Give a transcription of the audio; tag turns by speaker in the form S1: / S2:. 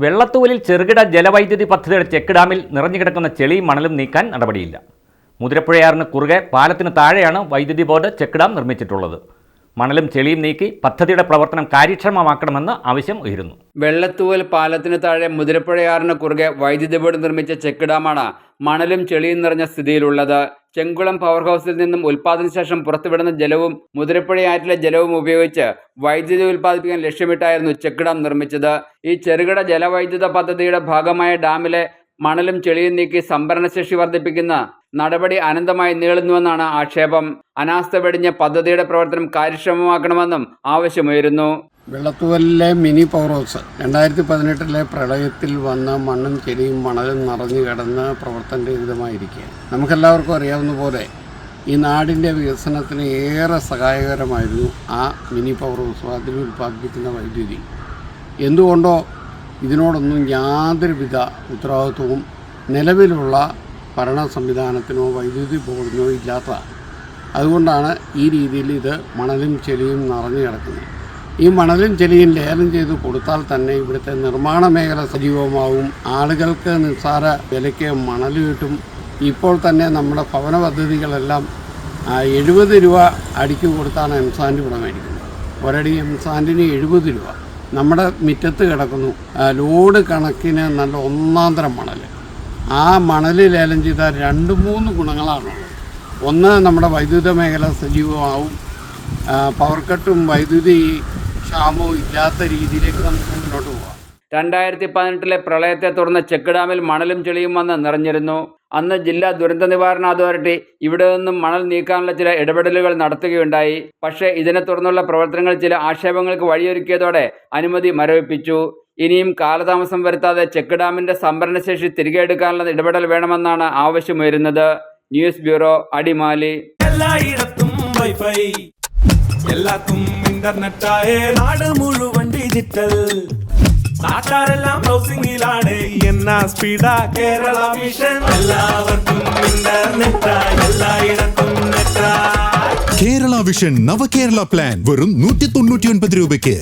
S1: വെള്ളത്തൂവലിൽ ചെറുകിട ജലവൈദ്യുതി പദ്ധതിയുടെ ചെക്ക് ഡാമിൽ നിറഞ്ഞുകിടക്കുന്ന ചെളിയും മണലും നീക്കാൻ നടപടിയില്ല. മുതിരപ്പുഴയാറിന് കുറുകെ പാലത്തിന് താഴെയാണ് വൈദ്യുതി ബോർഡ് ചെക്ക് ഡാം നിർമ്മിച്ചിട്ടുള്ളത്. മണലും ചെളിയും നീക്കി പദ്ധതിയുടെ പ്രവർത്തനം കാര്യക്ഷമമാക്കണമെന്ന് ആവശ്യം ഉയരുന്നു.
S2: വെള്ളത്തൂവൽ പാലത്തിന് താഴെ മുതിരപ്പുഴയാറിന് കുറുകെ വൈദ്യുതി ബോർഡ് നിർമ്മിച്ച ചെക്ക് ഡാമാണ് മണലും ചെളിയും നിറഞ്ഞ സ്ഥിതിയിലുള്ളത്. ചെങ്കുളം പവർ ഹൗസിൽ നിന്നും ഉൽപ്പാദന ശേഷം പുറത്തുവിടുന്ന ജലവും മുതിരപ്പുഴയാറ്റിലെ ജലവും ഉപയോഗിച്ച് വൈദ്യുതി ഉൽപ്പാദിപ്പിക്കാൻ ലക്ഷ്യമിട്ടായിരുന്നു ചെക്ക് ഡാം നിർമ്മിച്ചത്. ഈ ചെറുകിട ജലവൈദ്യുത പദ്ധതിയുടെ ഭാഗമായ ഡാമിലെ മണലും ചെളിയും നീക്കി സംഭരണശേഷി വർദ്ധിപ്പിക്കുന്ന നടപടി അനന്തമായി നീളുന്നുവെന്നാണ് ആക്ഷേപം. അനാസ്ഥ വെടിഞ്ഞ പദ്ധതിയുടെ പ്രവർത്തനം കാര്യക്ഷമമാക്കണമെന്നും ആവശ്യമുയരുന്നു.
S3: വെള്ളത്തൂവലിലെ മിനി പവർ ഹൗസ് 2018 പ്രളയത്തിൽ വന്ന മണ്ണും ചെളിയും മണലും നിറഞ്ഞു കിടന്ന് പ്രവർത്തനരഹിതമായിരിക്കുക. നമുക്കെല്ലാവർക്കും അറിയാവുന്ന പോലെ ഈ നാടിൻ്റെ വികസനത്തിന് ഏറെ സഹായകരമായിരുന്നു ആ മിനി പവർ ഹൗസ്. അതിൽ ഉൽപ്പാദിപ്പിക്കുന്ന വൈദ്യുതി എന്തുകൊണ്ടോ ഇതിനോടൊന്നും യാതൊരുവിധ ഉത്തരവാദിത്വവും നിലവിലുള്ള ഭരണ സംവിധാനത്തിനോ വൈദ്യുതി ബോർഡിനോ ഇല്ലാത്ത. അതുകൊണ്ടാണ് ഈ രീതിയിൽ ഇത് മണലും ചെളിയും നിറഞ്ഞു കിടക്കുന്നത്. ഈ മണലും ചെളിയും ലേലം ചെയ്ത് കൊടുത്താൽ തന്നെ ഇവിടുത്തെ നിർമ്മാണ മേഖല സജീവമാവും. ആളുകൾക്ക് നിസ്സാര വിലയ്ക്ക് മണൽ കിട്ടും. ഇപ്പോൾ തന്നെ നമ്മുടെ ഭവന പദ്ധതികളെല്ലാം 70 രൂപ അടിക്ക് കൊടുത്താണ് എംസാൻഡ് ഇവിടെ മേടിക്കുന്നത്. ഒരടി എംസാൻഡിന് 70 രൂപ. നമ്മുടെ മുറ്റത്ത് കിടക്കുന്നു ലോഡ് കണക്കിന് നല്ല ഒന്നാന്തരം മണൽ. ആ മണൽ ലേലം ചെയ്താൽ 2-3 ഗുണങ്ങളാണുള്ളത്. ഒന്ന്, നമ്മുടെ വൈദ്യുത മേഖല സജീവമാവും. പവർ കട്ടും വൈദ്യുതി ക്ഷാമവും ഇല്ലാത്ത രീതിയിലേക്ക് നമുക്ക് മുന്നോട്ട് പോകാം.
S2: 2018 പ്രളയത്തെ തുടർന്ന് ചെക്ക് ഡാമിൽ മണലും ചെളിയും വന്ന് നിറഞ്ഞിരുന്നു. അന്ന് ജില്ലാ ദുരന്ത നിവാരണ അതോറിറ്റി ഇവിടെ നിന്നും മണൽ നീക്കാനുള്ള ചില ഇടപെടലുകൾ നടത്തുകയുണ്ടായി. പക്ഷേ ഇതിനെ തുടർന്നുള്ള പ്രവർത്തനങ്ങൾ ചില ആക്ഷേപങ്ങൾക്ക് വഴിയൊരുക്കിയതോടെ അനുമതി മരവിപ്പിച്ചു. ഇനിയും കാലതാമസം വരുത്താതെ ചെക്ക് ഡാമിന്റെ സംഭരണശേഷി തിരികെ എടുക്കാനുള്ള ഇടപെടൽ വേണമെന്നാണ് ആവശ്യമുയരുന്നത്. News bureau, Adimali.
S4: എല്ലായിടത്തും വൈഫൈ, എല്ലാത്തും ഇന്റർനെറ്റായേ, നാട് മുഴുവൻ ഡിജിറ്റൽ. നാട്ടാരെല്ലാം ബ്രൗസിംഗിലാണ്. എന്നാ സ്പീഡാ കേരള മിഷൻ. എല്ലാവർക്കും ഇന്റർനെറ്റാ, എല്ലായിടത്തും നെറ്റാ.
S5: കേരള വിഷൻ നവകേരള പ്ലാൻ വെറും 199 രൂപയ്ക്ക്.